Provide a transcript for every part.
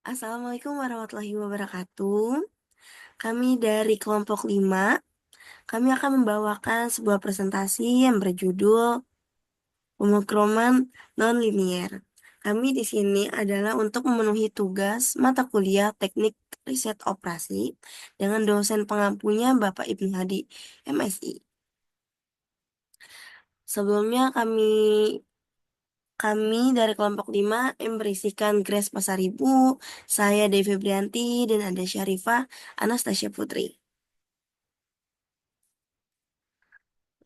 Assalamualaikum warahmatullahi wabarakatuh. Kami dari kelompok 5, kami akan membawakan sebuah presentasi yang berjudul Pemrograman Nonlinier. Kami di sini adalah untuk memenuhi tugas mata kuliah Teknik Riset Operasi dengan dosen pengampunya Bapak Ibnu Hadi, MSI. Sebelumnya kami dari kelompok 5 yang berisikan Grace Pasaribu, saya Devi Brianti, dan ada Syarifah Anastasia Putri.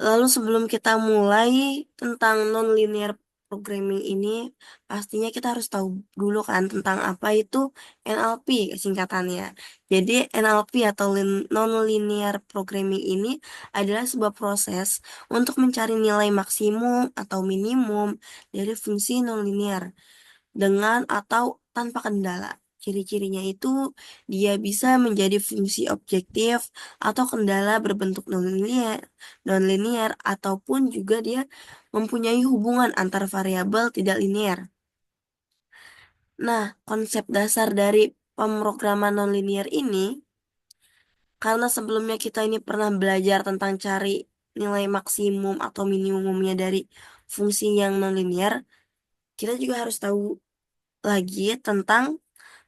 Lalu sebelum kita mulai tentang non-linear programming ini, pastinya kita harus tahu dulu kan tentang apa itu NLP singkatannya. Jadi NLP atau non-linear programming ini adalah sebuah proses untuk mencari nilai maksimum atau minimum dari fungsi non-linear dengan atau tanpa kendala. Ciri-cirinya itu dia bisa menjadi fungsi objektif atau kendala berbentuk nonlinear ataupun juga dia mempunyai hubungan antar variabel tidak linear. Nah, konsep dasar dari pemrograman nonlinear ini, karena sebelumnya kita ini pernah belajar tentang cari nilai maksimum atau minimumnya dari fungsi yang nonlinear, kita juga harus tahu lagi tentang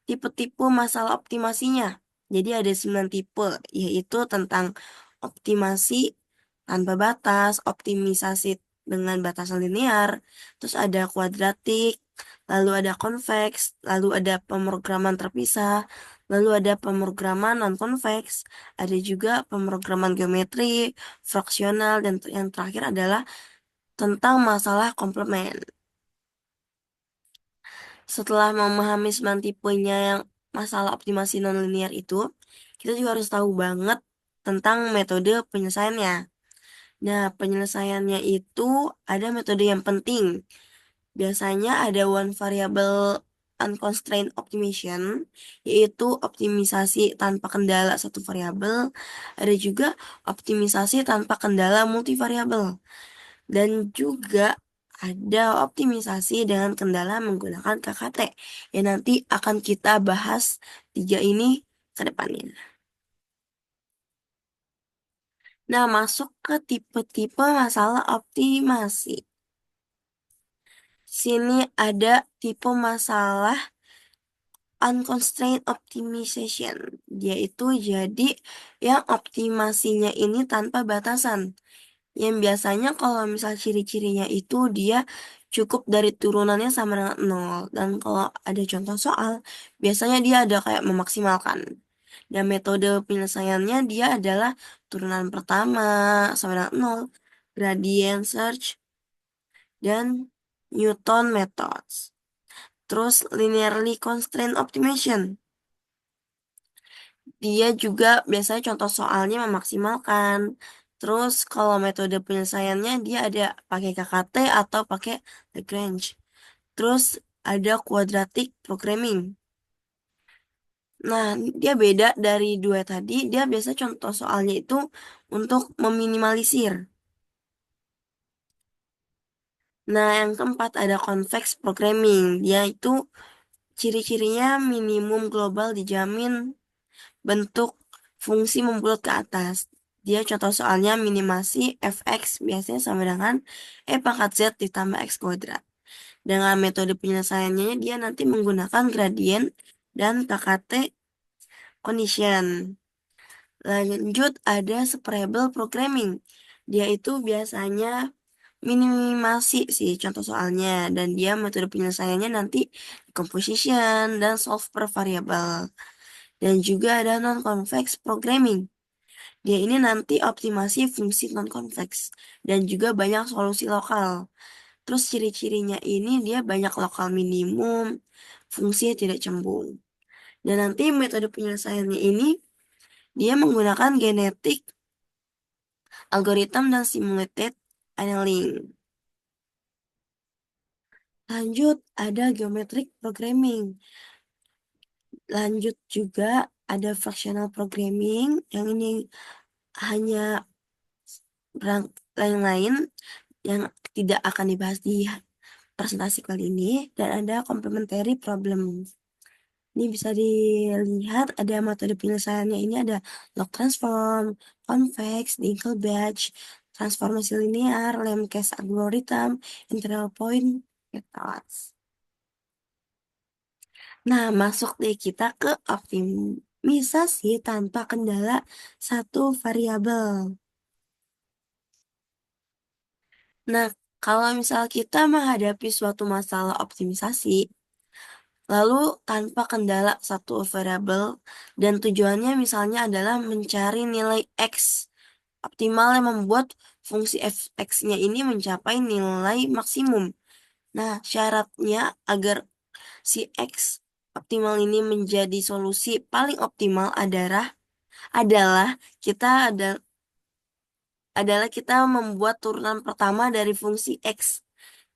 tipe-tipe masalah optimasinya. Jadi ada 9 tipe, yaitu tentang optimasi tanpa batas, optimisasi dengan batasan linear, terus ada kuadratik, lalu ada convex, lalu ada pemrograman terpisah, lalu ada pemrograman non-convex, ada juga pemrograman geometri, fraksional, dan yang terakhir adalah tentang masalah komplement. Setelah memahami 9 tipenya yang masalah optimasi nonlinear itu, kita juga harus tahu banget tentang metode penyelesaiannya. Nah, penyelesaiannya itu ada metode yang penting. Biasanya ada one variable unconstrained optimization, yaitu optimisasi tanpa kendala satu variabel. Ada juga optimisasi tanpa kendala multivariabel. Dan juga ada optimisasi dengan kendala menggunakan KKT yang nanti akan kita bahas tiga ini ke depannya. Nah, masuk ke tipe-tipe masalah optimasi. Sini ada tipe masalah unconstrained optimization. Dia itu jadi yang optimasinya ini tanpa batasan. Yang biasanya kalau misal ciri-cirinya itu dia cukup dari turunannya sama dengan 0. Dan kalau ada contoh soal, biasanya dia ada kayak memaksimalkan. Dan metode penyelesaiannya dia adalah turunan pertama sama dengan 0, gradient search, dan Newton methods. Terus linearly constrained optimization. Dia juga biasanya contoh soalnya memaksimalkan. Terus kalau metode penyelesaiannya dia ada pakai KKT atau pakai Lagrange. Terus ada quadratic programming. Nah, dia beda dari dua tadi. Dia biasa contoh soalnya itu untuk meminimalisir. Nah, yang keempat ada convex programming. Dia itu ciri-cirinya minimum global dijamin bentuk fungsi membulat ke atas. Dia contoh soalnya minimasi fx biasanya sama dengan e pangkat z ditambah x kuadrat. Dengan metode penyelesaiannya dia nanti menggunakan gradient dan KKT condition. Lanjut ada separable programming. Dia itu biasanya minimasi sih contoh soalnya dan dia metode penyelesaiannya nanti composition dan solve per variable. Dan juga ada non-convex programming. Dia ini nanti optimasi fungsi non-convex dan juga banyak solusi lokal. Terus ciri-cirinya ini dia banyak lokal minimum, fungsi tidak cembung. Dan nanti metode penyelesaiannya ini dia menggunakan genetik, algoritma, dan simulated annealing. Lanjut ada geometric programming. Lanjut juga ada fractional programming yang ini hanya lain-lain yang tidak akan dibahas di presentasi kali ini dan ada complementary problem. Ini bisa dilihat ada metode penyelesaiannya ini ada log transform, convex, Dinkelbach, transformasi linear, Lemkes algorithm, integral point methods. Nah, masuk deh kita ke optimisasi tanpa kendala satu variabel. Nah, kalau misal kita menghadapi suatu masalah optimisasi, lalu tanpa kendala satu variabel, dan tujuannya misalnya adalah mencari nilai X optimal yang membuat fungsi f(x)-nya ini mencapai nilai maksimum. Nah, syaratnya agar si X optimal ini menjadi solusi paling optimal adalah kita adalah kita membuat turunan pertama dari fungsi X.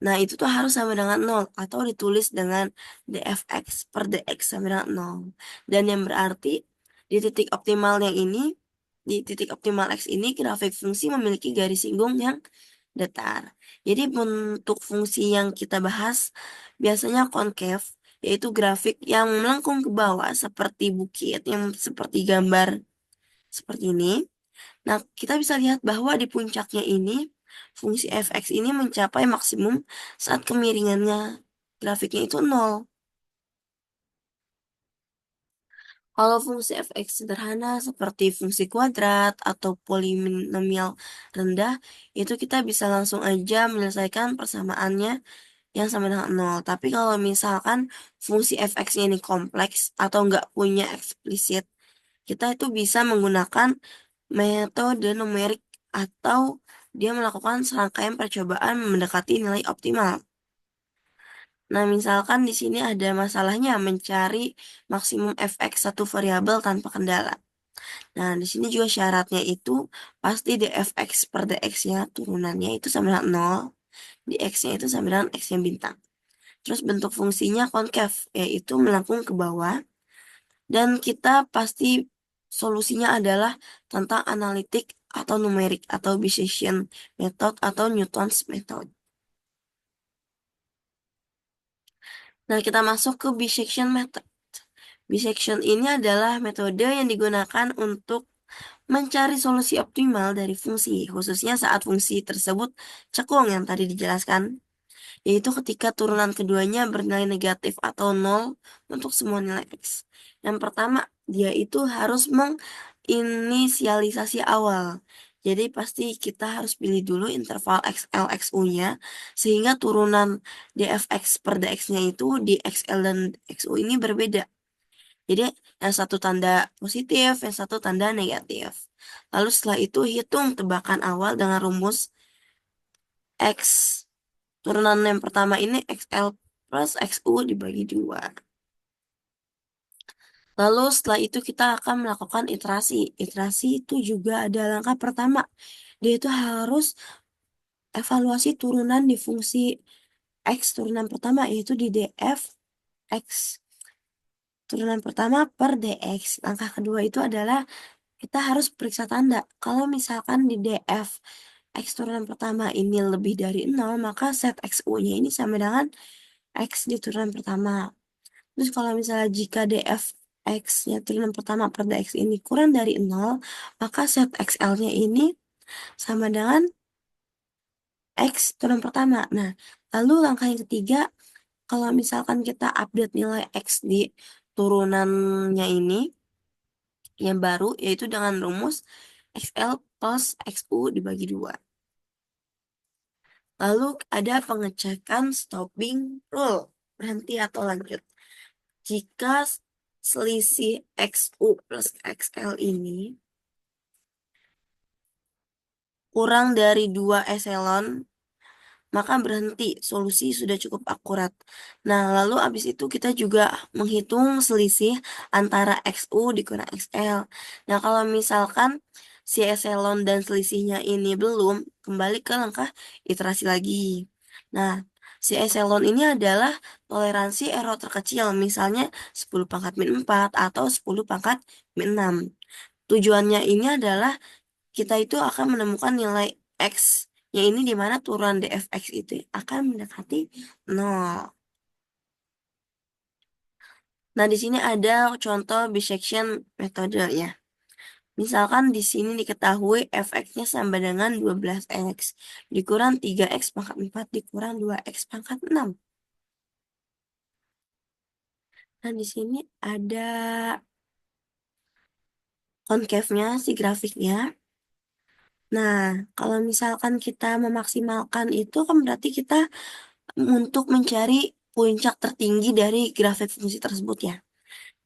Nah, itu tuh harus sama dengan nol atau ditulis dengan dfx per dx sama dengan nol. Dan yang berarti di titik optimalnya ini, di titik optimal X ini, grafik fungsi memiliki garis singgung yang datar. Jadi bentuk fungsi yang kita bahas biasanya konkev, yaitu grafik yang melengkung ke bawah seperti bukit, yang seperti gambar seperti ini. Nah, kita bisa lihat bahwa di puncaknya ini, fungsi fx ini mencapai maksimum saat kemiringannya grafiknya itu nol. Kalau fungsi fx sederhana seperti fungsi kuadrat atau polinomial rendah, itu kita bisa langsung aja menyelesaikan persamaannya yang sama dengan nol. Tapi kalau misalkan fungsi fx-nya ini kompleks atau nggak punya eksplisit, kita itu bisa menggunakan metode numerik atau dia melakukan serangkaian percobaan mendekati nilai optimal. Nah, misalkan di sini ada masalahnya mencari maksimum fx satu variabel tanpa kendala. Nah, di sini juga syaratnya itu pasti dfx per dx-nya turunannya itu sama dengan 0, dx-nya itu sama dengan x yang bintang. Terus bentuk fungsinya konkev, yaitu melengkung ke bawah. Dan kita pasti solusinya adalah tentang analitik atau numerik atau Bayesian method atau Newton's method. Nah, kita masuk ke Bayesian method. Bayesian ini adalah metode yang digunakan untuk mencari solusi optimal dari fungsi, khususnya saat fungsi tersebut cekung yang tadi dijelaskan, yaitu ketika turunan keduanya bernilai negatif atau nol untuk semua nilai X. Yang pertama, dia itu harus menginisialisasi awal. Jadi pasti kita harus pilih dulu interval XL XU-nya, sehingga turunan dfx per dx-nya itu di XL dan XU ini berbeda. Jadi yang satu tanda positif, yang satu tanda negatif. Lalu setelah itu hitung tebakan awal dengan rumus X. Turunan yang pertama ini XL plus XU dibagi 2. Lalu setelah itu kita akan melakukan iterasi. Iterasi itu juga ada langkah pertama. Dia itu harus evaluasi turunan di fungsi X turunan pertama yaitu di df X turunan pertama per dx. Langkah kedua itu adalah kita harus periksa tanda. Kalau misalkan di df X turunan pertama ini lebih dari 0, maka set XU-nya ini sama dengan X di turunan pertama. Terus kalau misalnya jika df X-nya turunan pertama per dx ini kurang dari 0, maka set XL-nya ini sama dengan X turunan pertama. Nah, lalu langkah yang ketiga, kalau misalkan kita update nilai X di turunannya ini, yang baru, yaitu dengan rumus XL plus XU dibagi 2. Lalu ada pengecekan stopping rule, berhenti atau lanjut. Jika selisih XU plus XL ini kurang dari 2 eselon, maka berhenti, solusi sudah cukup akurat. Nah, lalu abis itu kita juga menghitung selisih antara XU dikurang XL. Nah, kalau misalkan si eselon dan selisihnya ini belum, kembali ke langkah iterasi lagi. Nah, si eselon ini adalah toleransi error terkecil, misalnya 10 pangkat min 4 atau 10 pangkat min 6. Tujuannya ini adalah kita itu akan menemukan nilai X yang ini di mana turunan dfx itu akan mendekati 0. Nah, di sini ada contoh bisection metode ya. Misalkan di sini diketahui fx-nya sama dengan 12x dikurang 3x pangkat 4 dikurang 2x pangkat 6. Nah, di sini ada concave-nya si grafiknya. Nah, kalau misalkan kita memaksimalkan itu kan berarti kita untuk mencari puncak tertinggi dari grafik fungsi tersebut ya.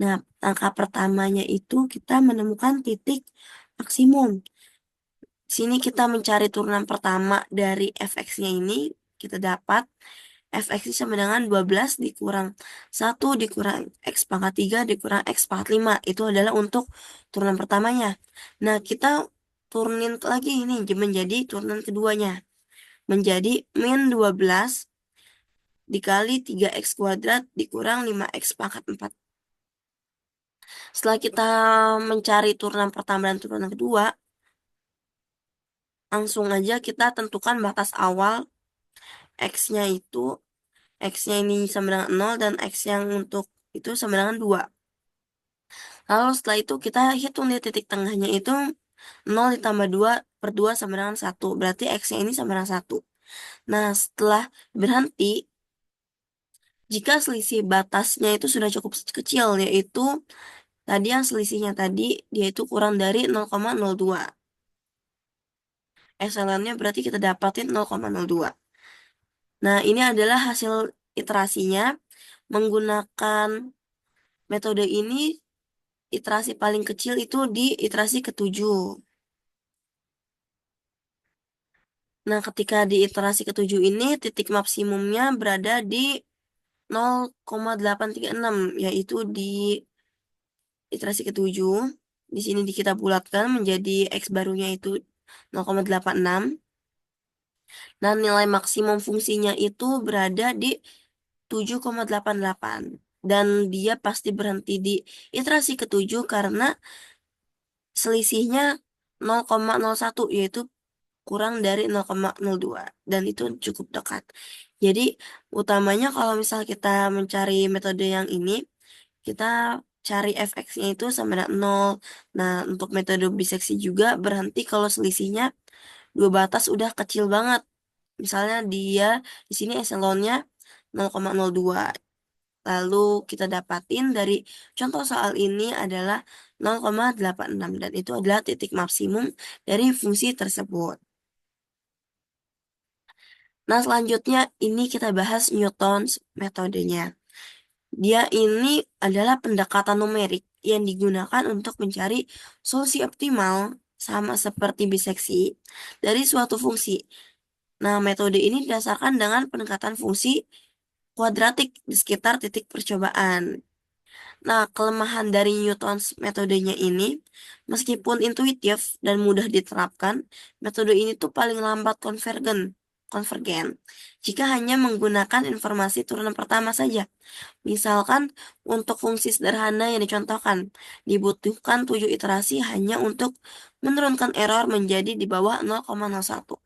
Nah, langkah pertamanya itu kita menemukan titik maksimum. Sini kita mencari turunan pertama dari fx-nya ini, kita dapat fx sama dengan 12 dikurang 1 dikurang x pangkat 3 dikurang x pangkat 5. Itu adalah untuk turunan pertamanya. Nah, kita turunin lagi ini menjadi turunan keduanya. Menjadi min 12 dikali 3x kuadrat dikurang 5x pangkat 4. Setelah kita mencari turunan pertama dan turunan kedua, langsung aja kita tentukan batas awal x-nya itu, x-nya ini sama dengan 0 dan x yang untuk itu sama dengan 2. Lalu setelah itu kita hitung di titik tengahnya itu 0 ditambah 2 per 2 sama dengan 1. Berarti x-nya ini sama dengan 1. Nah, setelah berhenti, jika selisih batasnya itu sudah cukup kecil, yaitu tadi yang selisihnya tadi, dia itu kurang dari 0,02. Epsilonnya berarti kita dapatin 0,02. Nah, ini adalah hasil iterasinya. Menggunakan metode ini, iterasi paling kecil itu di iterasi ketujuh. Nah, ketika di iterasi ketujuh ini, titik maksimumnya berada di 0,836, yaitu di iterasi ketujuh. Di sini kita bulatkan menjadi X barunya itu 0,86. Dan nilai maksimum fungsinya itu berada di 7,88. Dan dia pasti berhenti di iterasi ketujuh karena selisihnya 0,01, yaitu kurang dari 0,02 dan itu cukup dekat. Jadi utamanya kalau misal kita mencari metode yang ini, kita cari fx-nya itu sama dengan 0. Nah, untuk metode biseksi juga berhenti kalau selisihnya dua batas udah kecil banget. Misalnya dia di sini eselonnya 0,02. Lalu kita dapatin dari contoh soal ini adalah 0,86 dan itu adalah titik maksimum dari fungsi tersebut. Nah, selanjutnya ini kita bahas Newton's metodenya. Dia ini adalah pendekatan numerik yang digunakan untuk mencari solusi optimal sama seperti biseksi dari suatu fungsi. Nah, metode ini didasarkan dengan pendekatan fungsi kuadratik di sekitar titik percobaan. Nah, kelemahan dari Newton's metodenya ini, meskipun intuitif dan mudah diterapkan, metode ini tuh paling lambat konvergen jika hanya menggunakan informasi turunan pertama saja. Misalkan untuk fungsi sederhana yang dicontohkan, dibutuhkan 7 iterasi hanya untuk menurunkan error menjadi di bawah 0,01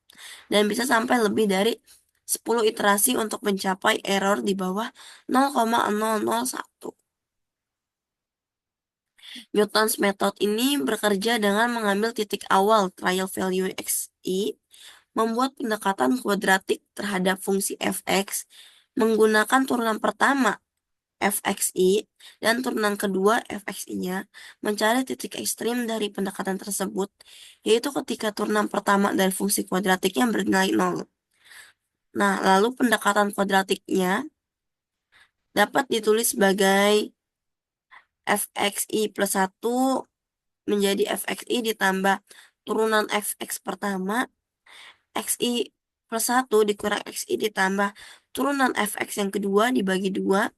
dan bisa sampai lebih dari 10 iterasi untuk mencapai error di bawah 0,001. Newton's method ini bekerja dengan mengambil titik awal trial value xi, membuat pendekatan kuadratik terhadap fungsi fx, menggunakan turunan pertama fxi dan turunan kedua fxi-nya, mencari titik ekstrim dari pendekatan tersebut, yaitu ketika turunan pertama dari fungsi kuadratiknya bernilai 0. Nah, lalu pendekatan kuadratiknya dapat ditulis sebagai fxi plus 1 menjadi fxi ditambah turunan fx pertama, xi plus 1 dikurang xi ditambah turunan fx yang kedua dibagi 2,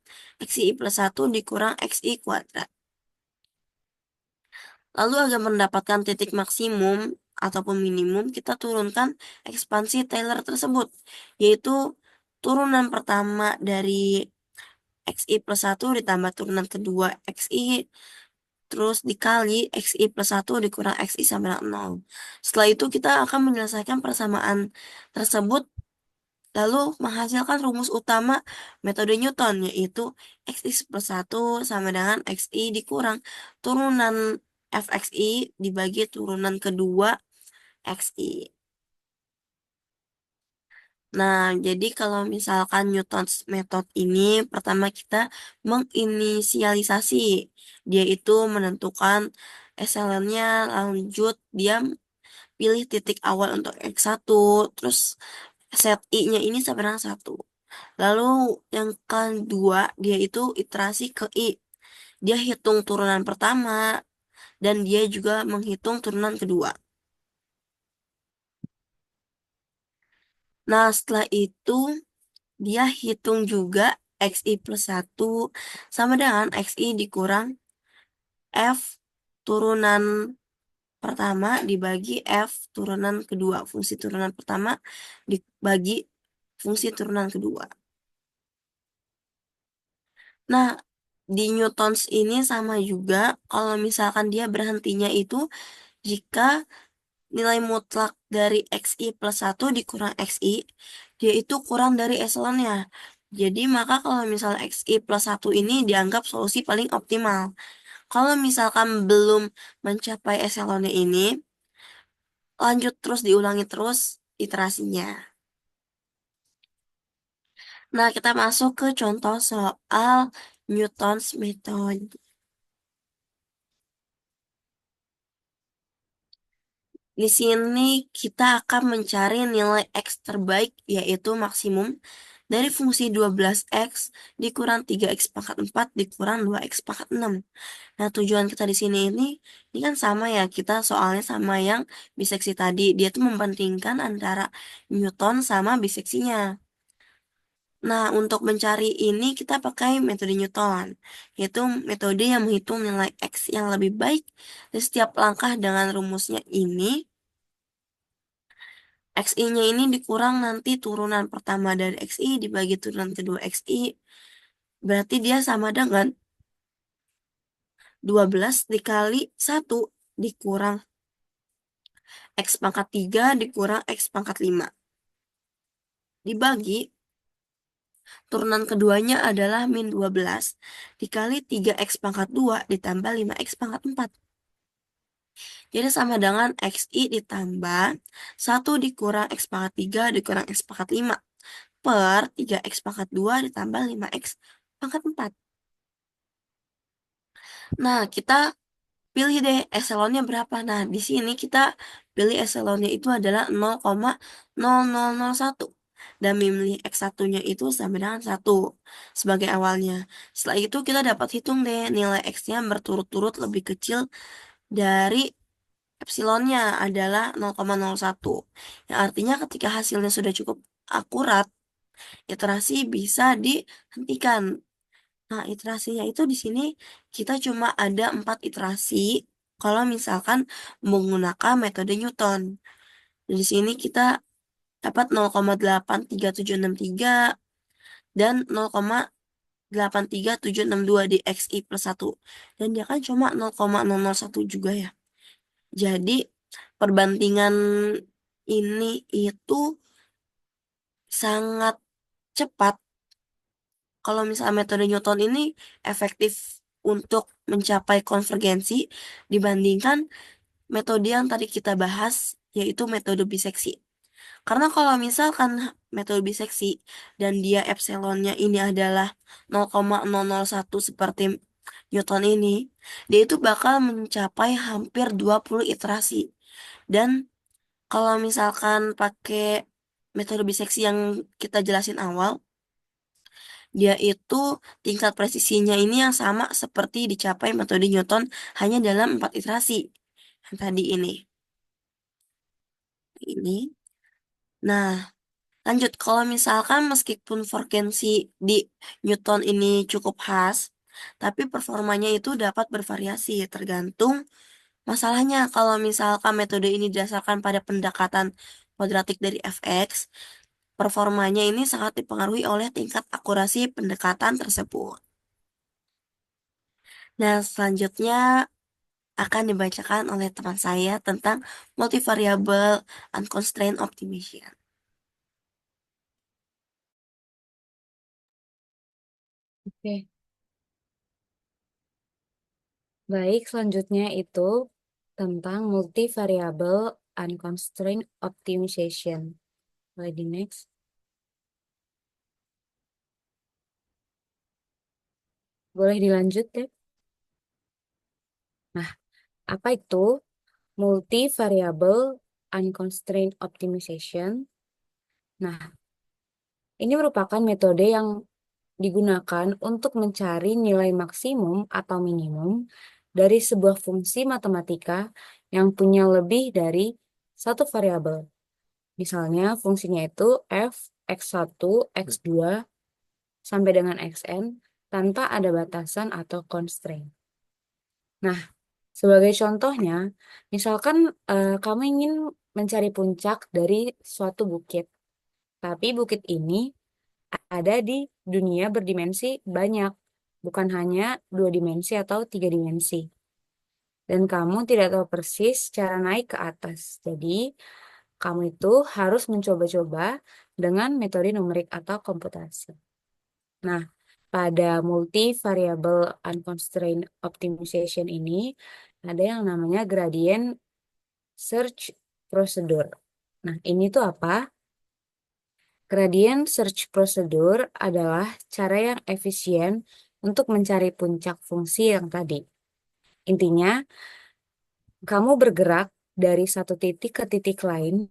xi plus 1 dikurang xi kuadrat. Lalu agar mendapatkan titik maksimum ataupun minimum, kita turunkan ekspansi Taylor tersebut, yaitu turunan pertama dari xi plus 1 ditambah turunan kedua xi terus dikali xi plus 1 dikurang xi sama dengan 0. Setelah itu kita akan menyelesaikan persamaan tersebut lalu menghasilkan rumus utama metode Newton, yaitu X I+1 sama dengan XI dikurang turunan FXI dibagi turunan kedua XI. Nah, jadi kalau misalkan Newton's method ini, pertama kita menginisialisasi. Dia itu menentukan eselennya, lanjut dia pilih titik awal untuk X1, terus set I-nya ini sama dengan 1. Lalu yang kedua, dia itu iterasi ke I. Dia hitung turunan pertama, dan dia juga menghitung turunan kedua. Nah, setelah itu, dia hitung juga XI+1 sama dengan XI dikurang F turunan pertama dibagi F turunan kedua. Fungsi turunan pertama dibagi fungsi turunan kedua. Nah, di Newtons ini sama juga kalau misalkan dia berhentinya itu jika nilai mutlak dari XI+1 dikurang XI, dia itu kurang dari eselonnya. Jadi maka kalau misalnya XI+1 ini dianggap solusi paling optimal. Kalau misalkan belum mencapai eselonnya ini, lanjut terus diulangi terus iterasinya. Nah, kita masuk ke contoh soal Newton's method. Di sini kita akan mencari nilai X terbaik, yaitu maksimum dari fungsi 12X dikurang 3X pangkat 4 dikurang 2X pangkat 6. Nah, tujuan kita di sini ini kan sama ya, kita soalnya sama yang biseksi tadi. Dia tuh membandingkan antara Newton sama biseksinya. Nah, untuk mencari ini kita pakai metode Newton, yaitu metode yang menghitung nilai X yang lebih baik di setiap langkah dengan rumusnya ini. XI-nya ini dikurang nanti turunan pertama dari XI dibagi turunan kedua XI. Berarti dia sama dengan 12 dikali 1 dikurang X pangkat 3 dikurang X pangkat 5. Dibagi turunan keduanya adalah min 12 dikali 3X pangkat 2 ditambah 5X pangkat 4. Jadi sama dengan XI ditambah 1 dikurang X pangkat 3 dikurang X pangkat 5 per 3X pangkat 2 ditambah 5X pangkat 4. Nah, kita pilih deh eselonnya berapa. Nah, di sini kita pilih eselonnya itu adalah 0,0001. Dan memilih X1-nya itu sama dengan 1 sebagai awalnya. Setelah itu kita dapat hitung deh nilai X-nya berturut-turut lebih kecil dari epsilonnya adalah 0,01. Yang artinya ketika hasilnya sudah cukup akurat, iterasi bisa dihentikan. Nah, iterasinya itu di sini kita cuma ada 4 iterasi kalau misalkan menggunakan metode Newton. Di sini kita dapat 0,83763 dan 0,83762 di XI+1. Dan dia kan cuma 0,001 juga ya. Jadi perbandingan ini itu sangat cepat. Kalau misalnya metode Newton ini efektif untuk mencapai konvergensi dibandingkan metode yang tadi kita bahas, yaitu metode biseksi. Karena kalau misalkan metode biseksi dan dia epsilonnya ini adalah 0,001 seperti Newton ini, dia itu bakal mencapai hampir 20 iterasi. Dan kalau misalkan pakai metode biseksi yang kita jelasin awal, dia itu tingkat presisinya ini yang sama seperti dicapai metode Newton hanya dalam 4 iterasi. Yang tadi ini. Ini. Nah, lanjut, kalau misalkan meskipun frekuensi di Newton ini cukup khas, tapi performanya itu dapat bervariasi tergantung masalahnya. Kalau misalkan metode ini didasarkan pada pendekatan kuadratik dari fx, performanya ini sangat dipengaruhi oleh tingkat akurasi pendekatan tersebut. Nah, selanjutnya akan dibacakan oleh teman saya tentang multivariable unconstrained optimization. Oke, baik, selanjutnya itu tentang multivariable unconstrained optimization. Boleh di next. Boleh dilanjut deh. Nah, apa itu multivariable unconstrained optimization? Nah, ini merupakan metode yang digunakan untuk mencari nilai maksimum atau minimum dari sebuah fungsi matematika yang punya lebih dari satu variabel. Misalnya fungsinya itu f, x1, x2, sampai dengan xn tanpa ada batasan atau constraint. Nah, sebagai contohnya, misalkan kamu ingin mencari puncak dari suatu bukit, tapi bukit ini ada di dunia berdimensi banyak, bukan hanya dua dimensi atau tiga dimensi. Dan kamu tidak tahu persis cara naik ke atas. Jadi, kamu itu harus mencoba-coba dengan metode numerik atau komputasi. Nah, pada multivariable unconstrained optimization ini, ada yang namanya gradient search procedure. Nah, ini tuh apa? Gradient search procedure adalah cara yang efisien untuk mencari puncak fungsi yang tadi. Intinya, kamu bergerak dari satu titik ke titik lain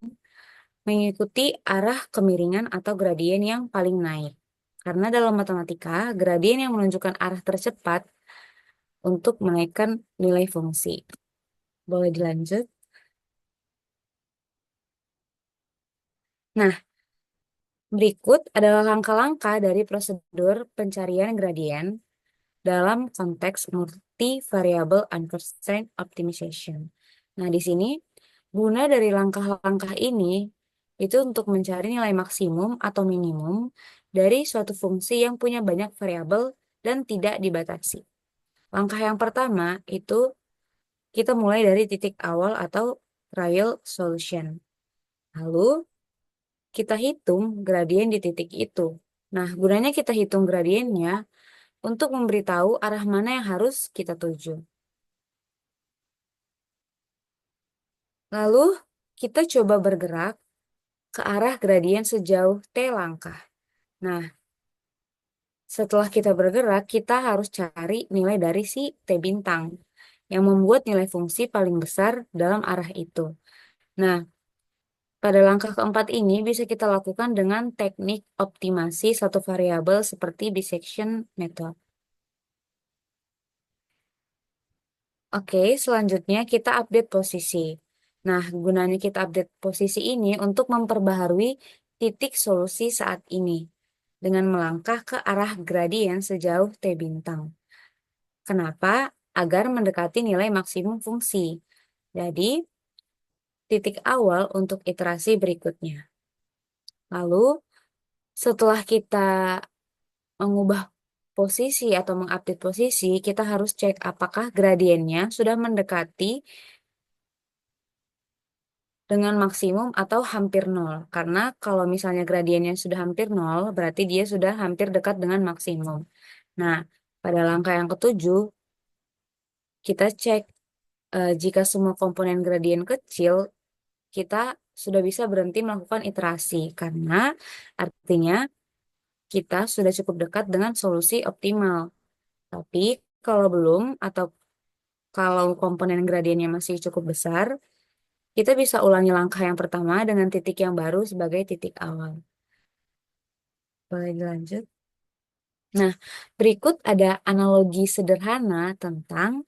mengikuti arah kemiringan atau gradien yang paling naik. Karena dalam matematika, gradien yang menunjukkan arah tercepat untuk menaikkan nilai fungsi. Boleh dilanjut? Nah, berikut adalah langkah-langkah dari prosedur pencarian gradien dalam konteks multivariable unconstrained optimization. Nah, di sini guna dari langkah-langkah ini itu untuk mencari nilai maksimum atau minimum dari suatu fungsi yang punya banyak variabel dan tidak dibatasi. Langkah yang pertama itu kita mulai dari titik awal atau trial solution. Lalu kita hitung gradien di titik itu. Nah, gunanya kita hitung gradiennya untuk memberitahu arah mana yang harus kita tuju. Lalu kita coba bergerak ke arah gradien sejauh T langkah. Nah, setelah kita bergerak, kita harus cari nilai dari si T bintang yang membuat nilai fungsi paling besar dalam arah itu. Nah, pada langkah keempat ini bisa kita lakukan dengan teknik optimasi satu variabel seperti bisection method. Oke, selanjutnya kita update posisi. Nah, gunanya kita update posisi ini untuk memperbaharui titik solusi saat ini dengan melangkah ke arah gradien sejauh T bintang. Kenapa? Agar mendekati nilai maksimum fungsi. Jadi, titik awal untuk iterasi berikutnya. Lalu, setelah kita mengubah posisi atau mengupdate posisi, kita harus cek apakah gradiennya sudah mendekati dengan maksimum atau hampir nol. Karena kalau misalnya gradiennya sudah hampir nol, berarti dia sudah hampir dekat dengan maksimum. Nah, pada langkah yang ketujuh, kita cek jika semua komponen gradien kecil, kita sudah bisa berhenti melakukan iterasi. Karena artinya kita sudah cukup dekat dengan solusi optimal. Tapi kalau belum, atau kalau komponen gradiennya masih cukup besar, kita bisa ulangi langkah yang pertama dengan titik yang baru sebagai titik awal. Boleh dilanjut? Nah, berikut ada analogi sederhana tentang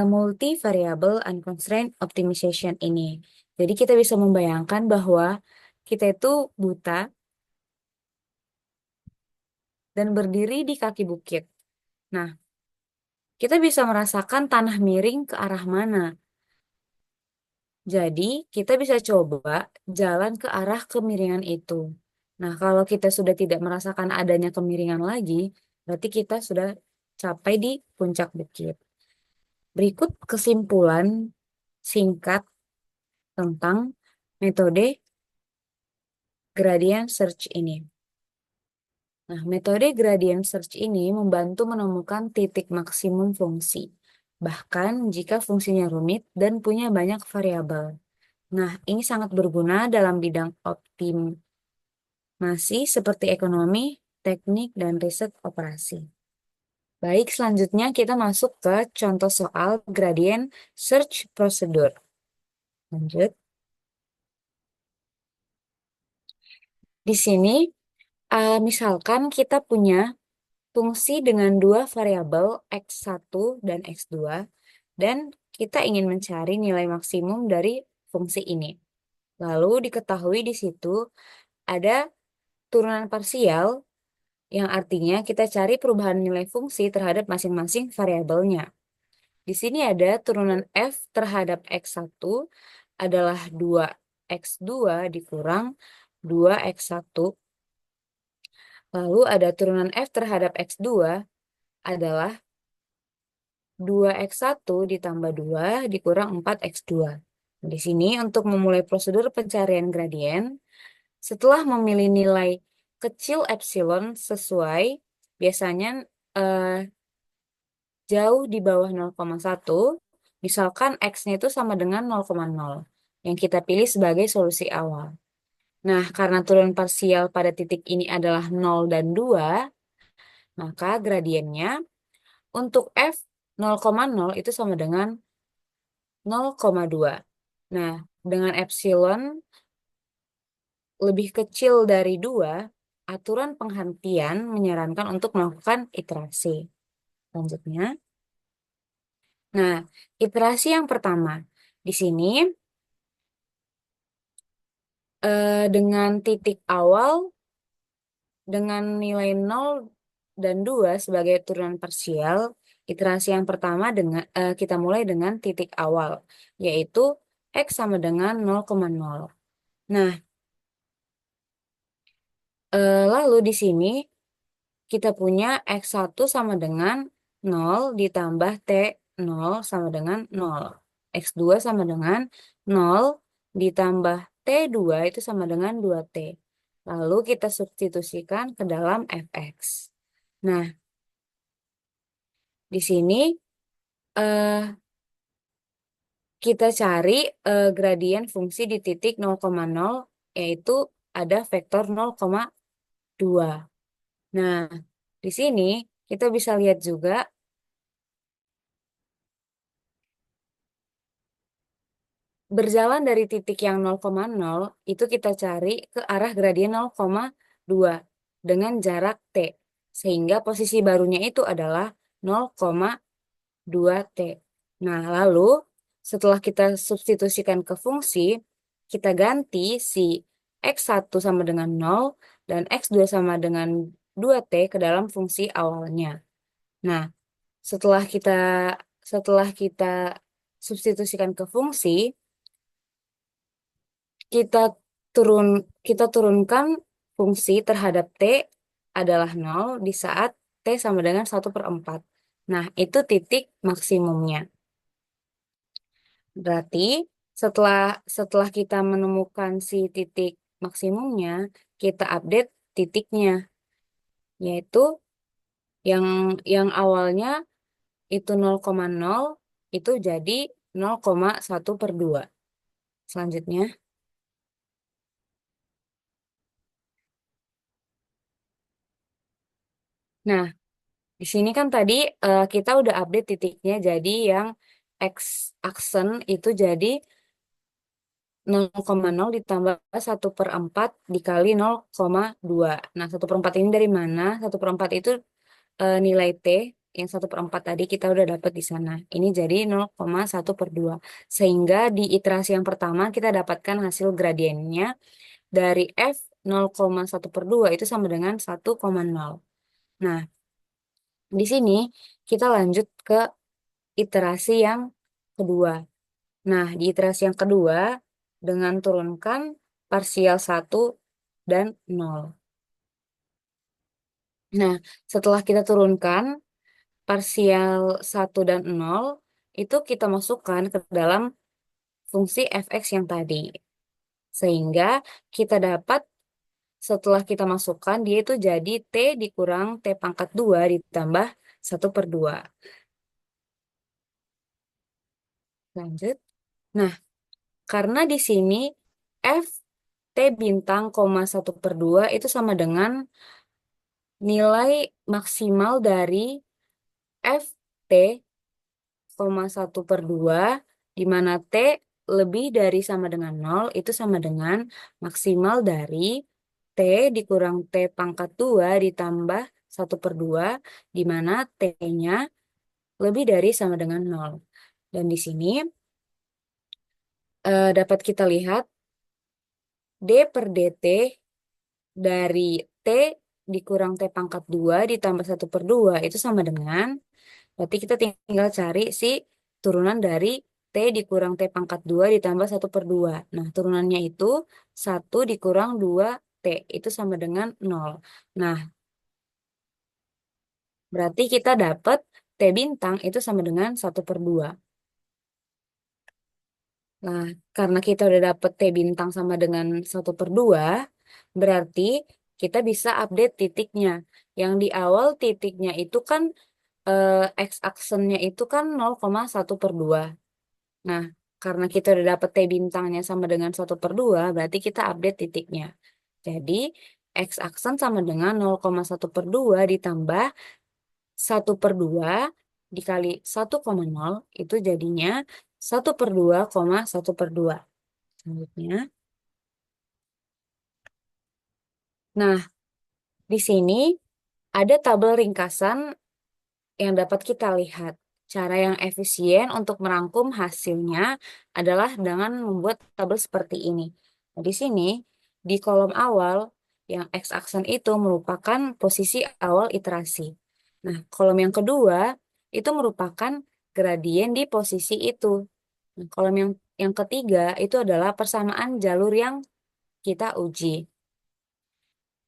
multivariable unconstrained optimization ini. Jadi kita bisa membayangkan bahwa kita itu buta dan berdiri di kaki bukit. Nah, kita bisa merasakan tanah miring ke arah mana. Jadi, kita bisa coba jalan ke arah kemiringan itu. Nah, kalau kita sudah tidak merasakan adanya kemiringan lagi, berarti kita sudah capai di puncak bukit. Berikut kesimpulan singkat tentang metode gradient search ini. Nah, metode gradient search ini membantu menemukan titik maksimum fungsi, bahkan jika fungsinya rumit dan punya banyak variabel. Nah, ini sangat berguna dalam bidang optimasi seperti ekonomi, teknik, dan riset operasi. Baik, selanjutnya kita masuk ke contoh soal gradient search procedure. Lanjut. Di sini, misalkan kita punya fungsi dengan dua variabel x1 dan x2, dan kita ingin mencari nilai maksimum dari fungsi ini. Lalu diketahui di situ ada turunan parsial, yang artinya kita cari perubahan nilai fungsi terhadap masing-masing variabelnya. Di sini ada turunan f terhadap x1 adalah 2x2 dikurang 2x1. Lalu ada turunan f terhadap x2 adalah 2x1 ditambah 2 dikurang 4x2. Di sini untuk memulai prosedur pencarian gradien, setelah memilih nilai kecil epsilon sesuai, biasanya eh, jauh di bawah 0,1, misalkan x-nya itu sama dengan 0,0, yang kita pilih sebagai solusi awal. Nah, karena turun parsial pada titik ini adalah 0 dan 2, maka gradiennya untuk f 0,0 itu sama dengan 0,2. Nah, dengan epsilon lebih kecil dari 2, aturan penghentian menyarankan untuk melakukan iterasi. Selanjutnya, nah, iterasi yang pertama. Di sini, dengan titik awal, dengan nilai 0 dan 2 sebagai turunan parsial, iterasi yang pertama kita mulai dengan titik awal, yaitu x sama dengan 0,0. Nah, lalu di sini kita punya x1 sama dengan 0 ditambah t0 sama dengan 0. X2 sama dengan 0 ditambah t2 itu sama dengan 2t. Lalu kita substitusikan ke dalam fx. Nah, di sini eh, kita cari gradien fungsi di titik 0,0, yaitu ada vektor 0,2. Nah, di sini kita bisa lihat juga berjalan dari titik yang 0,0 itu kita cari ke arah gradien 0,2 dengan jarak T. Sehingga posisi barunya itu adalah 0,2T. Nah, lalu setelah kita substitusikan ke fungsi, kita ganti si X1 sama dengan 0 dan X2 sama dengan 2T ke dalam fungsi awalnya. Nah, setelah kita setelah kita substitusikan ke fungsi, kita turun kita turunkan fungsi terhadap T adalah 0 di saat T sama dengan 1/4. Nah, itu titik maksimumnya. Berarti setelah setelah kita menemukan si titik maksimumnya, kita update titiknya, yaitu yang yang awalnya itu 0,0 itu jadi 0,1/2. Selanjutnya, nah, di sini kan tadi kita udah update titiknya jadi yang X aksen itu jadi 0,0 ditambah 1/4 dikali 0,2. Nah, 1/4 ini dari mana? 1/4 itu nilai T yang 1/4 tadi kita udah dapat di sana. Ini jadi 0,1/2. Sehingga di iterasi yang pertama kita dapatkan hasil gradiennya dari F 0,1/2 itu sama dengan 1,0. Nah, di sini kita lanjut ke iterasi yang kedua. Nah, di iterasi yang kedua, dengan turunkan parsial 1 dan 0. Nah, setelah kita turunkan parsial 1 dan 0, itu kita masukkan ke dalam fungsi fx yang tadi. Sehingga kita dapat setelah kita masukkan, dia itu jadi T dikurang T pangkat 2 ditambah 1/2. Lanjut. Nah, karena di sini F T bintang, koma 1/2 itu sama dengan nilai maksimal dari F T, koma 1/2, di mana T lebih dari sama dengan 0, itu sama dengan maksimal dari T dikurang T pangkat 2 ditambah 1/2, di mana T-nya lebih dari sama dengan 0. Dan di sini dapat kita lihat D per DT dari T dikurang T pangkat 2 ditambah 1/2 itu sama dengan, berarti kita tinggal cari si turunan dari T dikurang T pangkat 2 ditambah 1/2. Nah, turunannya itu 1 dikurang 2T, itu sama dengan 0. Nah, berarti kita dapat T bintang itu sama dengan 1/2. Nah, karena kita udah dapet T bintang sama dengan 1/2, berarti kita bisa update titiknya. Yang di awal titiknya itu kan X-aksennya itu kan 0,1/2. Nah, karena kita udah dapet T bintangnya sama dengan 1/2, berarti kita update titiknya. Jadi, X-aksen sama dengan 0,1/2 ditambah 1/2 dikali 1,0 itu jadinya 1/2,1/2. Selanjutnya. Nah, di sini ada tabel ringkasan yang dapat kita lihat. Cara yang efisien untuk merangkum hasilnya adalah dengan membuat tabel seperti ini. Nah, di sini, di kolom awal, yang x-aksen itu merupakan posisi awal iterasi. Nah, kolom yang kedua, itu merupakan gradien di posisi itu. Nah, kolom yang ketiga, itu adalah persamaan jalur yang kita uji.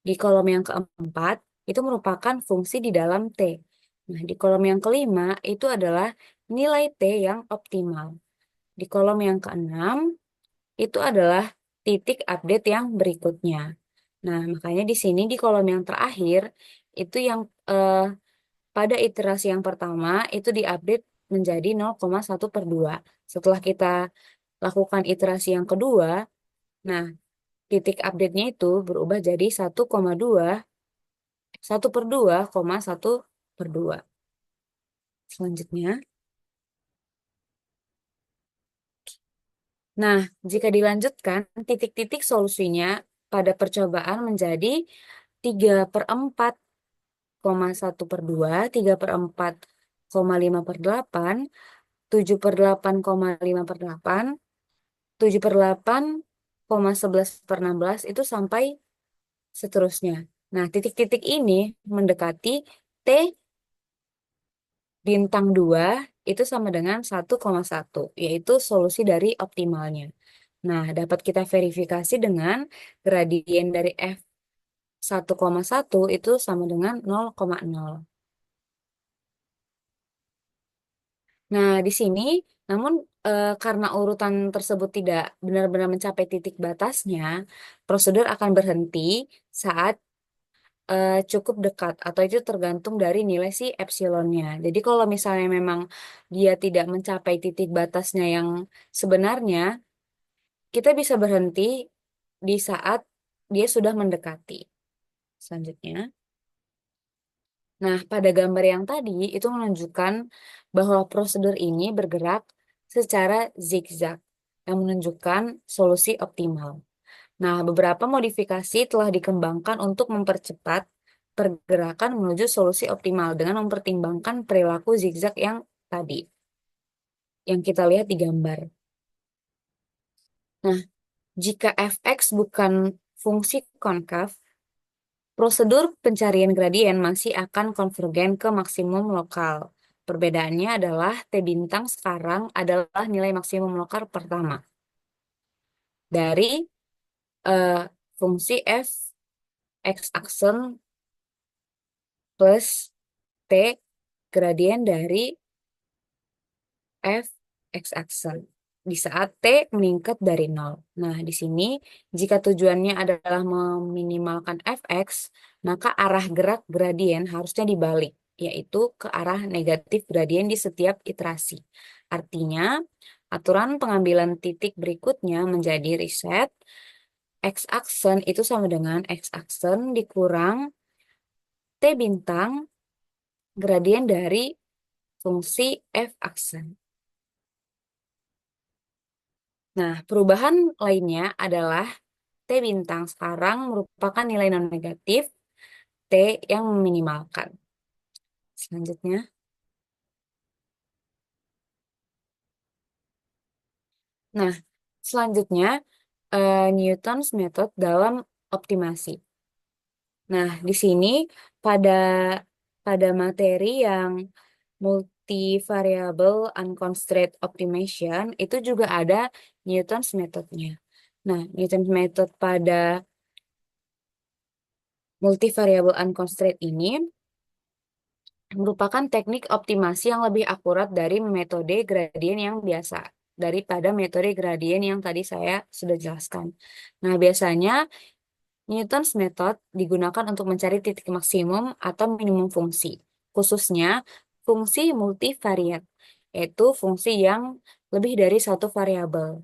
Di kolom yang keempat, itu merupakan fungsi di dalam T. Nah, di kolom yang kelima, itu adalah nilai T yang optimal. Di kolom yang keenam, itu adalah titik update yang berikutnya. Nah, makanya di sini di kolom yang terakhir, itu yang pada iterasi yang pertama, itu diupdate menjadi 0,1/2. Setelah kita lakukan iterasi yang kedua, nah, titik update-nya itu berubah jadi 1,2, 1/2, 1/2. Selanjutnya, nah, jika dilanjutkan, titik-titik solusinya pada percobaan menjadi 3/4, 1/2, 3/4, 5/8, 7/8, 5/8, 7/8, 11/16 itu sampai seterusnya. Nah, titik-titik ini mendekati T bintang 2 itu sama dengan 1,1, yaitu solusi dari optimalnya. Nah, dapat kita verifikasi dengan gradien dari F 1,1 itu sama dengan 0,0. Nah, di sini, namun karena urutan tersebut tidak benar-benar mencapai titik batasnya, prosedur akan berhenti saat cukup dekat, atau itu tergantung dari nilai si epsilonnya. Jadi kalau misalnya memang dia tidak mencapai titik batasnya yang sebenarnya, kita bisa berhenti di saat dia sudah mendekati. Selanjutnya. Nah, pada gambar yang tadi itu menunjukkan bahwa prosedur ini bergerak secara zigzag yang menunjukkan solusi optimal. Nah, beberapa modifikasi telah dikembangkan untuk mempercepat pergerakan menuju solusi optimal dengan mempertimbangkan perilaku zigzag yang tadi, yang kita lihat di gambar. Nah, jika fx bukan fungsi konkav, prosedur pencarian gradien masih akan konvergen ke maksimum lokal. Perbedaannya adalah T bintang sekarang adalah nilai maksimum lokal pertama dari eh, fungsi f x aksen plus T gradien dari f x aksen. di saat T meningkat dari nol. Nah, di sini jika tujuannya adalah meminimalkan fx, maka arah gerak gradien harusnya dibalik, yaitu ke arah negatif gradien di setiap iterasi. Artinya, aturan pengambilan titik berikutnya menjadi reset x-aksen itu sama dengan x-aksen dikurang T bintang gradien dari fungsi f-aksen. Nah, perubahan lainnya adalah T bintang sekarang merupakan nilai non negatif T yang meminimalkan. Selanjutnya, nah, selanjutnya Newton's method dalam optimasi. Nah, di sini pada pada materi yang multivariable unconstrained optimization itu juga ada Newton's methodnya. Nah, Newton's method pada multivariable unconstrained ini merupakan teknik optimasi yang lebih akurat dari metode gradien yang biasa, daripada metode gradien yang tadi saya sudah jelaskan. Nah, biasanya Newton's method digunakan untuk mencari titik maksimum atau minimum fungsi, khususnya fungsi multivariat, yaitu fungsi yang lebih dari satu variabel.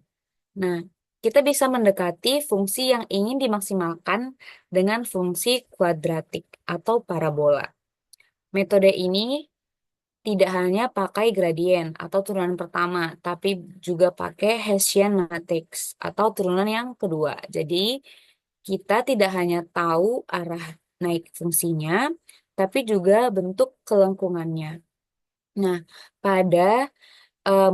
Nah, kita bisa mendekati fungsi yang ingin dimaksimalkan dengan fungsi kuadratik atau parabola. Metode ini tidak hanya pakai gradien atau turunan pertama, tapi juga pakai Hessian matrix atau turunan yang kedua. Jadi, kita tidak hanya tahu arah naik fungsinya, tapi juga bentuk kelengkungannya. Nah, pada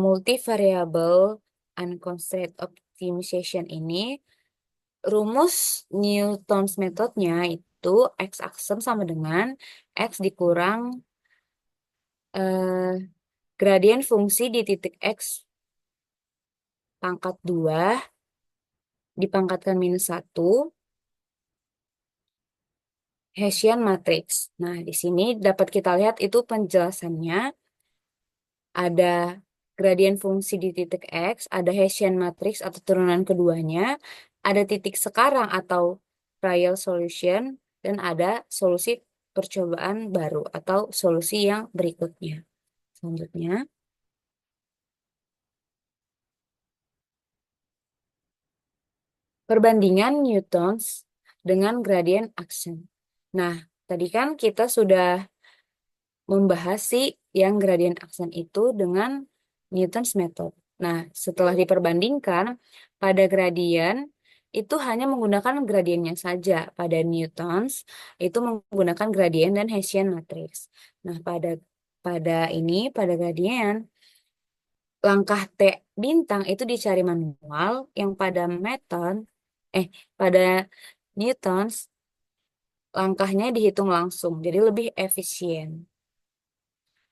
multivariable unconstrained optimization ini, rumus Newton's methodnya itu x-aksen sama dengan x dikurang eh, gradien fungsi di titik x pangkat 2 dipangkatkan minus 1 Hessian matrix. Nah, di sini dapat kita lihat itu penjelasannya. Ada gradien fungsi di titik X, ada Hessian matrix atau turunan keduanya, ada titik sekarang atau trial solution, dan ada solusi percobaan baru atau solusi yang berikutnya. Selanjutnya, perbandingan Newtons dengan gradien aksen. Nah, tadi kan kita sudah membahas sih yang gradien aksen itu dengan Newton's method. Nah, setelah diperbandingkan, pada gradien itu hanya menggunakan gradiennya saja. Pada Newton's itu menggunakan gradien dan Hessian matrix. Nah, pada pada pada gradien, langkah T bintang itu dicari manual, yang pada method, pada Newton's langkahnya dihitung langsung, jadi lebih efisien.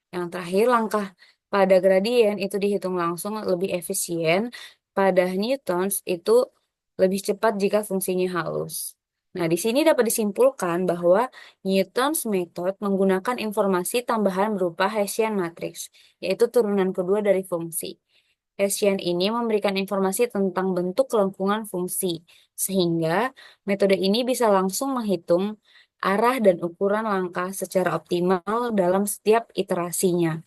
Yang terakhir, langkah pada gradien itu dihitung langsung lebih efisien. Pada Newtons itu lebih cepat jika fungsinya halus. Nah, di sini dapat disimpulkan bahwa Newtons method menggunakan informasi tambahan berupa Hessian matrix, yaitu turunan kedua dari fungsi. Hessian ini memberikan informasi tentang bentuk kelengkungan fungsi, sehingga metode ini bisa langsung menghitung arah dan ukuran langkah secara optimal dalam setiap iterasinya.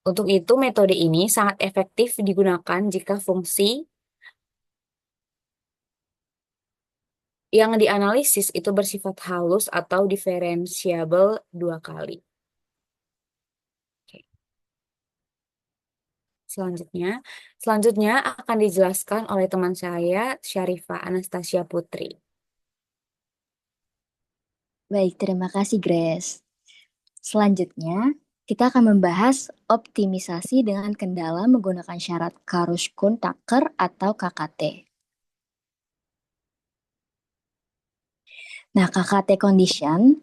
Untuk itu, metode ini sangat efektif digunakan jika fungsi yang dianalisis itu bersifat halus atau diferensiabel dua kali. Oke. Selanjutnya, selanjutnya akan dijelaskan oleh teman saya, Syarifah Anastasia Putri. Baik, terima kasih Grace. Selanjutnya, kita akan membahas optimisasi dengan kendala menggunakan syarat Karush-Kuhn-Tucker atau KKT. Nah, KKT condition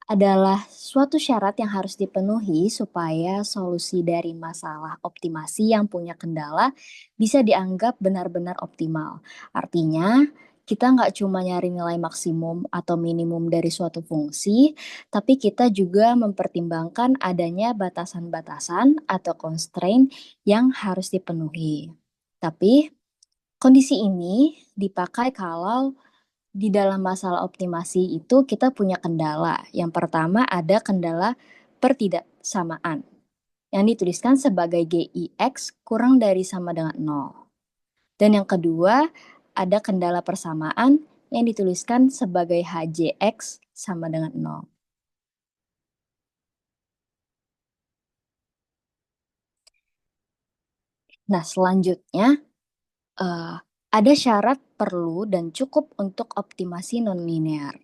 adalah suatu syarat yang harus dipenuhi supaya solusi dari masalah optimasi yang punya kendala bisa dianggap benar-benar optimal. Artinya, kita nggak cuma nyari nilai maksimum atau minimum dari suatu fungsi, tapi kita juga mempertimbangkan adanya batasan-batasan atau constraint yang harus dipenuhi. Tapi kondisi ini dipakai kalau di dalam masalah optimasi itu kita punya kendala. Yang pertama ada kendala pertidaksamaan yang dituliskan sebagai GIX kurang dari sama dengan 0. Dan yang kedua ada kendala persamaan yang dituliskan sebagai HJX sama dengan 0. Nah, selanjutnya ada syarat perlu dan cukup untuk optimasi nonlinear.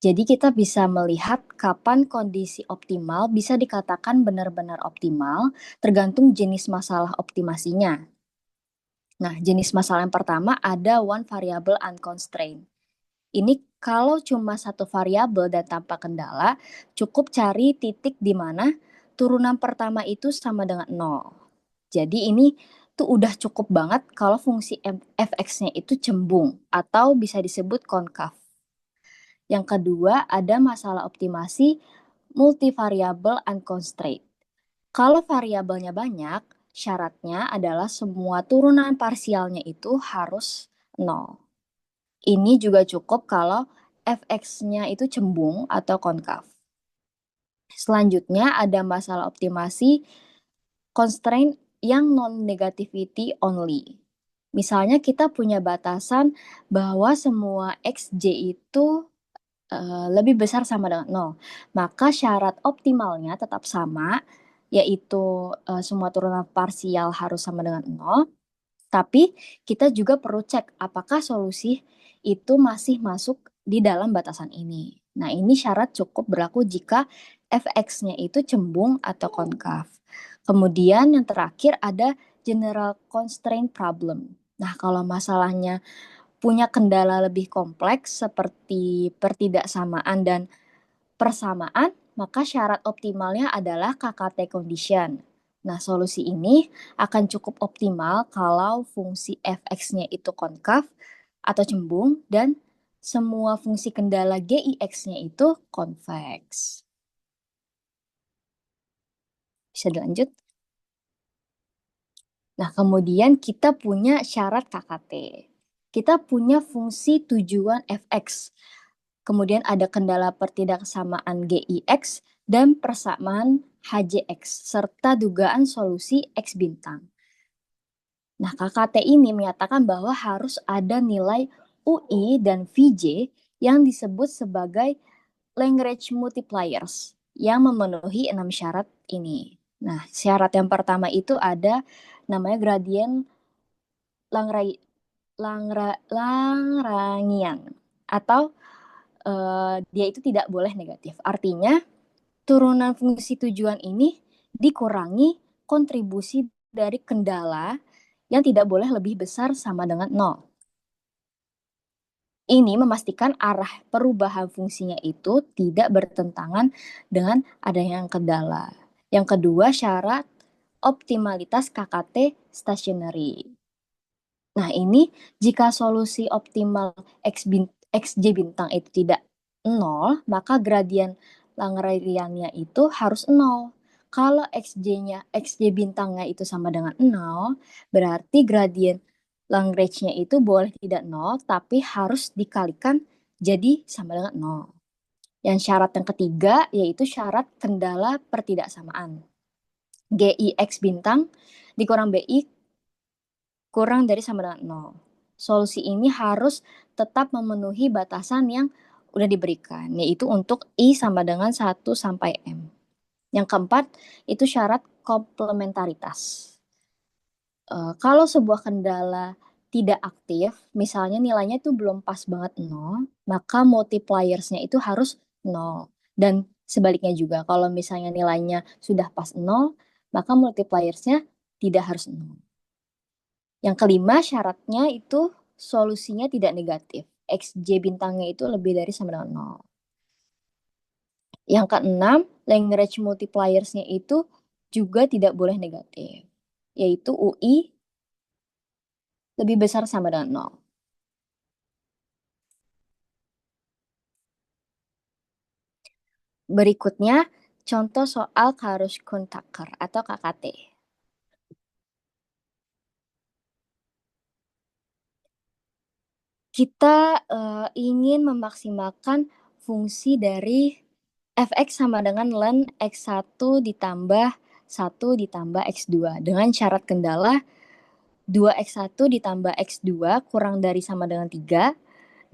Jadi kita bisa melihat kapan kondisi optimal bisa dikatakan benar-benar optimal tergantung jenis masalah optimasinya. Nah, jenis masalah yang pertama ada one variable unconstrained. Ini kalau cuma satu variabel dan tanpa kendala, cukup cari titik di mana turunan pertama itu sama dengan 0. Jadi ini tuh udah cukup banget kalau fungsi fx-nya itu cembung atau bisa disebut konkav. Yang kedua, ada masalah optimasi multivariable unconstrained. Kalau variabelnya banyak, syaratnya adalah semua turunan parsialnya itu harus 0. Ini juga cukup kalau fx-nya itu cembung atau konkav. Selanjutnya ada masalah optimasi constraint yang non-negativity only. Misalnya kita punya batasan bahwa semua xj itu lebih besar sama dengan 0. Maka syarat optimalnya tetap sama, yaitu semua turunan parsial harus sama dengan 0. Tapi kita juga perlu cek apakah solusi itu masih masuk di dalam batasan ini. Nah, ini syarat cukup berlaku jika fx-nya itu cembung atau konkav. Kemudian yang terakhir ada general constraint problem. Nah, kalau masalahnya punya kendala lebih kompleks seperti pertidaksamaan dan persamaan, maka syarat optimalnya adalah KKT condition. Nah, solusi ini akan cukup optimal kalau fungsi fx-nya itu konkav atau cembung dan semua fungsi kendala GIX-nya itu konveks. Bisa dilanjut? Nah, kemudian kita punya syarat KKT. Kita punya fungsi tujuan fx. Kemudian ada kendala pertidaksamaan GIX dan persamaan HJX serta dugaan solusi X bintang. Nah, KKT ini menyatakan bahwa harus ada nilai UI dan VJ yang disebut sebagai Lagrange multipliers yang memenuhi 6 syarat ini. Nah, syarat yang pertama itu ada namanya gradien Lagrangian atau dia itu tidak boleh negatif. Artinya turunan fungsi tujuan ini dikurangi kontribusi dari kendala yang tidak boleh lebih besar sama dengan 0. Ini memastikan arah perubahan fungsinya itu tidak bertentangan dengan adanya kendala. Yang kedua, syarat optimalitas KKT stationary. Nah, ini jika solusi optimal XJ bintang itu tidak 0, maka gradien Lagrangiannya itu harus 0. Kalau XJ bintangnya itu sama dengan 0, berarti gradien Lagrange-nya itu boleh tidak 0, tapi harus dikalikan jadi sama dengan 0. Yang syarat yang ketiga yaitu syarat kendala pertidaksamaan. GIX bintang dikurang BI kurang dari sama dengan 0. Solusi ini harus tetap memenuhi batasan yang udah diberikan, yaitu untuk I sama dengan 1 sampai M. Yang keempat, itu syarat komplementaritas. Kalau sebuah kendala tidak aktif, misalnya nilainya itu belum pas banget 0, maka multipliersnya itu harus 0. Dan sebaliknya juga, kalau misalnya nilainya sudah pas 0, maka multipliersnya tidak harus 0. Yang kelima, syaratnya itu solusinya tidak negatif. XJ bintangnya itu lebih dari sama dengan 0. Yang keenam, Lagrange multipliersnya itu juga tidak boleh negatif, yaitu UI lebih besar sama dengan 0. Berikutnya, contoh soal Karushkuntaker atau KKT. Kita ingin memaksimalkan fungsi dari fx sama dengan ln x1 ditambah 1 ditambah x2 dengan syarat kendala 2x1 ditambah x2 kurang dari sama dengan 3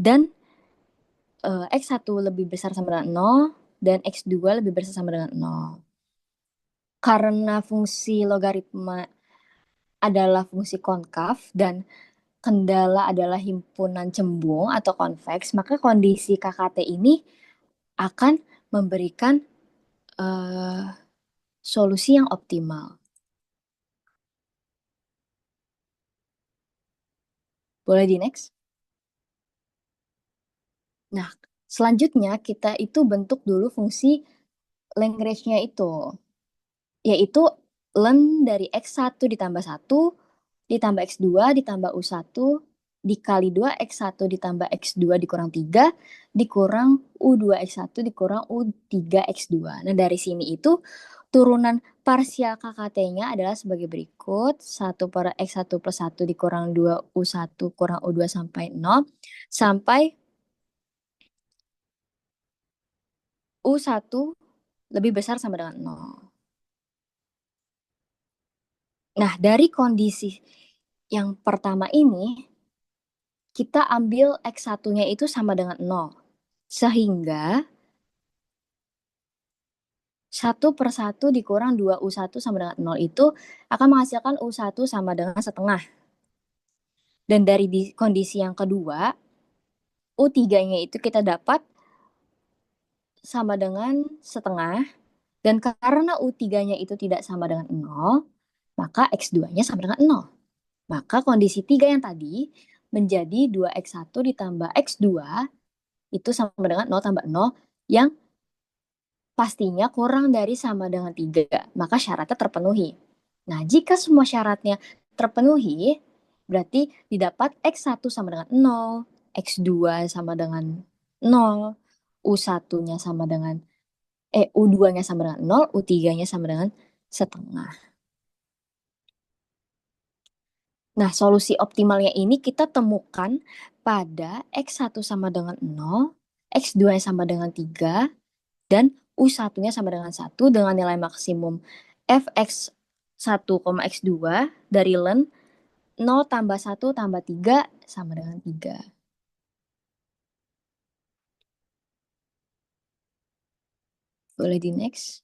dan x1 lebih besar sama dengan 0 dan x2 lebih besar sama dengan 0. Karena fungsi logaritma adalah fungsi konkav dan kendala adalah himpunan cembung atau konveks, maka kondisi KKT ini akan memberikan solusi yang optimal. Boleh di next? Nah, selanjutnya kita itu bentuk dulu fungsi Lagrange-nya itu, yaitu ln dari x1 ditambah 1 ditambah x2 ditambah u1 dikali 2 x1 ditambah x2 dikurang 3 dikurang u2 x1 dikurang u3 x2. Nah, dari sini itu turunan parsial KKT-nya adalah sebagai berikut. 1 per x1 plus 1 dikurang 2 u1 kurang u2 sampai 0 sampai u1 lebih besar sama dengan 0. Nah, dari kondisi yang pertama ini, kita ambil X1-nya itu sama dengan 0. Sehingga 1 per 1 dikurang 2U1 sama dengan 0 itu akan menghasilkan U1 sama dengan setengah. Dan dari kondisi yang kedua, U3-nya itu kita dapat sama dengan setengah. Dan karena U3-nya itu tidak sama dengan 0, maka X2-nya sama dengan 0. Maka kondisi 3 yang tadi menjadi 2X1 ditambah X2 itu sama dengan 0 tambah 0 yang pastinya kurang dari sama dengan 3. Maka syaratnya terpenuhi. Nah, jika semua syaratnya terpenuhi, berarti didapat X1 sama dengan 0, X2 sama dengan 0, U1-nya sama dengan U2-nya sama dengan 0, U3-nya sama dengan setengah. Nah, solusi optimalnya ini kita temukan pada X1 sama dengan 0, X2 sama dengan 3, dan U1-nya sama dengan 1 dengan nilai maksimum Fx1, X2 dari ln 0 tambah 1 tambah 3 sama dengan 3. Boleh di next?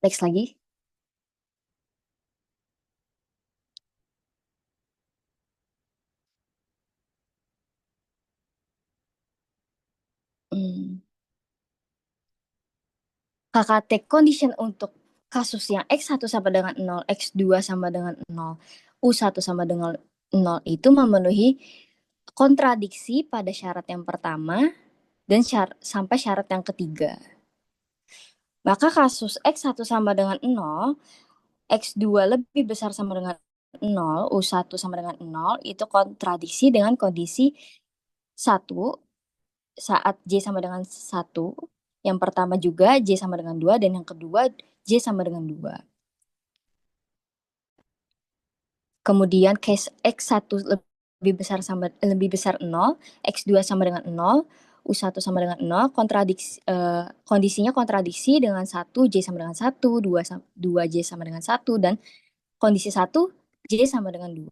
Next lagi. KKT condition untuk kasus yang X1 sama dengan 0, X2 sama dengan 0, U1 sama dengan 0 itu memenuhi kontradiksi pada syarat yang pertama dan sampai syarat yang ketiga. Maka kasus X1 sama dengan 0, X2 lebih besar sama dengan 0, U1 sama dengan 0 itu kontradiksi dengan kondisi 1 saat J sama dengan 1. Yang pertama juga J sama dengan 2 dan yang kedua J sama dengan 2. Kemudian case X1 lebih besar 0, X2 sama dengan 0, U1 sama dengan 0, kondisinya kontradiksi dengan 1 J sama dengan 1, 2 J sama dengan 1 dan kondisi 1 J sama dengan 2.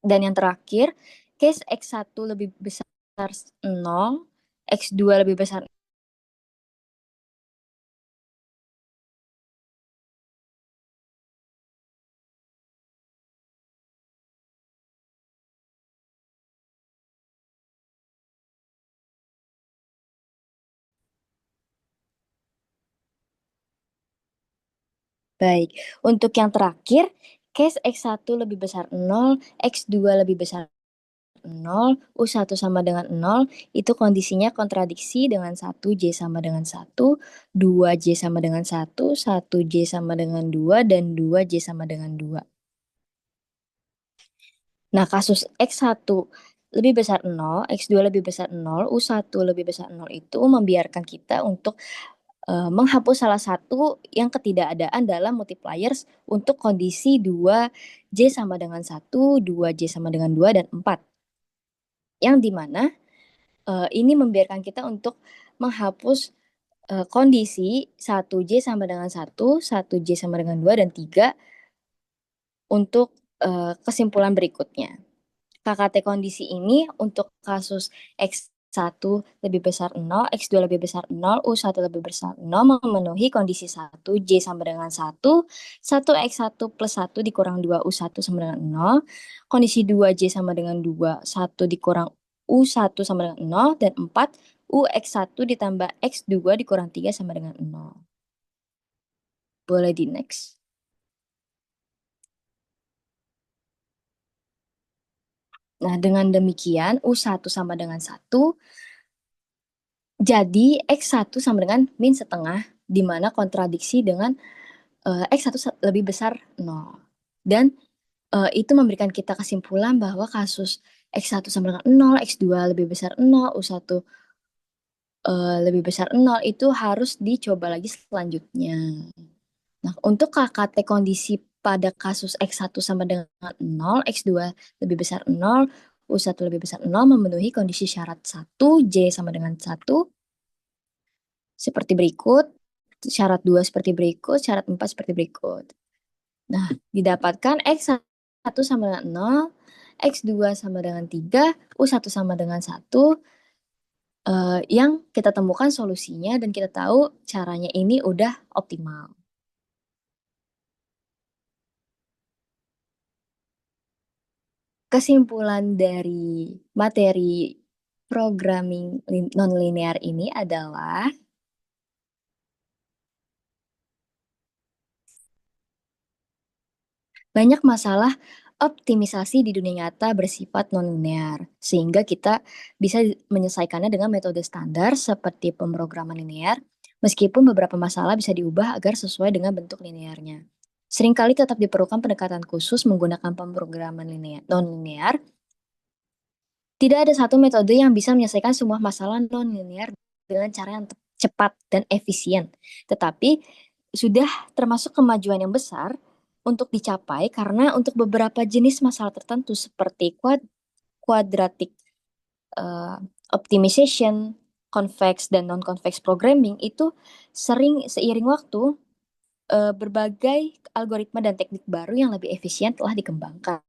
Dan yang terakhir, case X1 lebih besar 0, X2 lebih besar. Baik, untuk yang terakhir, case X1 lebih besar 0, X2 lebih besar 0, U1 sama dengan 0, itu kondisinya kontradiksi dengan 1 J sama dengan 1, 2 J sama dengan 1, 1 J sama dengan 2, dan 2 J sama dengan 2. Nah, kasus X1 lebih besar 0, X2 lebih besar 0, U1 lebih besar 0 itu membiarkan kita untuk menghapus salah satu yang ketidakadaan dalam multipliers untuk kondisi 2J sama dengan 1, 2J sama dengan 2, dan 4. Yang dimana ini membiarkan kita untuk menghapus kondisi 1J sama dengan 1, 1J sama dengan 2, dan 3 untuk kesimpulan berikutnya. KKT kondisi ini untuk kasus X1 lebih besar 0, X2 lebih besar 0, U1 lebih besar 0 memenuhi kondisi 1, J sama dengan 1, 1X1 plus 1 dikurang 2, U1 sama dengan 0, kondisi 2, J sama dengan 2, 1 dikurang U1 sama dengan 0, dan 4, UX1 ditambah X2 dikurang 3 sama dengan 0. Boleh di next. Nah, dengan demikian U1 sama dengan 1, jadi X1 sama dengan min setengah, di mana kontradiksi dengan X1 lebih besar 0. Dan itu memberikan kita kesimpulan bahwa kasus X1 sama dengan 0, X2 lebih besar 0, U1 lebih besar 0 itu harus dicoba lagi selanjutnya. Nah, untuk KKT kondisi pada kasus X1 sama dengan 0, X2 lebih besar 0, U1 lebih besar 0 memenuhi kondisi syarat 1, J sama dengan 1, seperti berikut, syarat 2 seperti berikut, syarat 4 seperti berikut. Nah, didapatkan X1 sama dengan 0, X2 sama dengan 3, U1 sama dengan 1, yang kita temukan solusinya dan kita tahu caranya ini udah optimal. Kesimpulan dari materi programming nonlinear ini adalah banyak masalah optimisasi di dunia nyata bersifat nonlinear, sehingga kita bisa menyelesaikannya dengan metode standar seperti pemrograman linear, meskipun beberapa masalah bisa diubah agar sesuai dengan bentuk linearnya. Seringkali tetap diperlukan pendekatan khusus menggunakan pemrograman nonlinear. Tidak ada satu metode yang bisa menyelesaikan semua masalah nonlinear dengan cara yang cepat dan efisien, tetapi sudah termasuk kemajuan yang besar untuk dicapai karena untuk beberapa jenis masalah tertentu seperti quadratic optimization, convex dan non-convex programming itu sering seiring waktu berbagai algoritma dan teknik baru yang lebih efisien telah dikembangkan.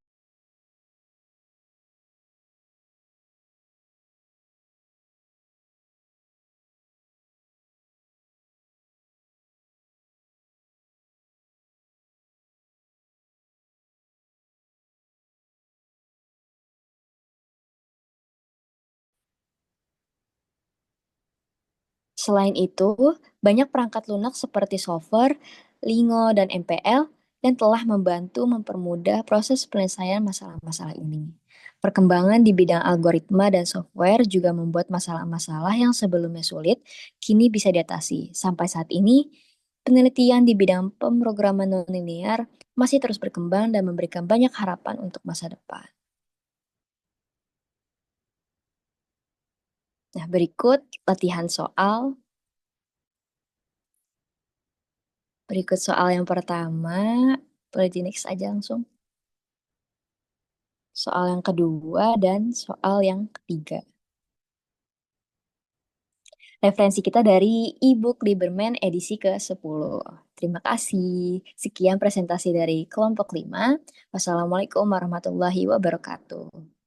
Selain itu, banyak perangkat lunak seperti Solver, Lingo, dan MPL yang telah membantu mempermudah proses penyelesaian masalah-masalah ini. Perkembangan di bidang algoritma dan software juga membuat masalah-masalah yang sebelumnya sulit kini bisa diatasi. Sampai saat ini, penelitian di bidang pemrograman nonlinear masih terus berkembang dan memberikan banyak harapan untuk masa depan. Nah, berikut latihan soal. Berikut soal yang pertama, boleh di next aja langsung. Soal yang kedua dan soal yang ketiga. Referensi kita dari e-book Lieberman edisi ke-10. Terima kasih. Sekian presentasi dari kelompok 5. Wassalamualaikum warahmatullahi wabarakatuh.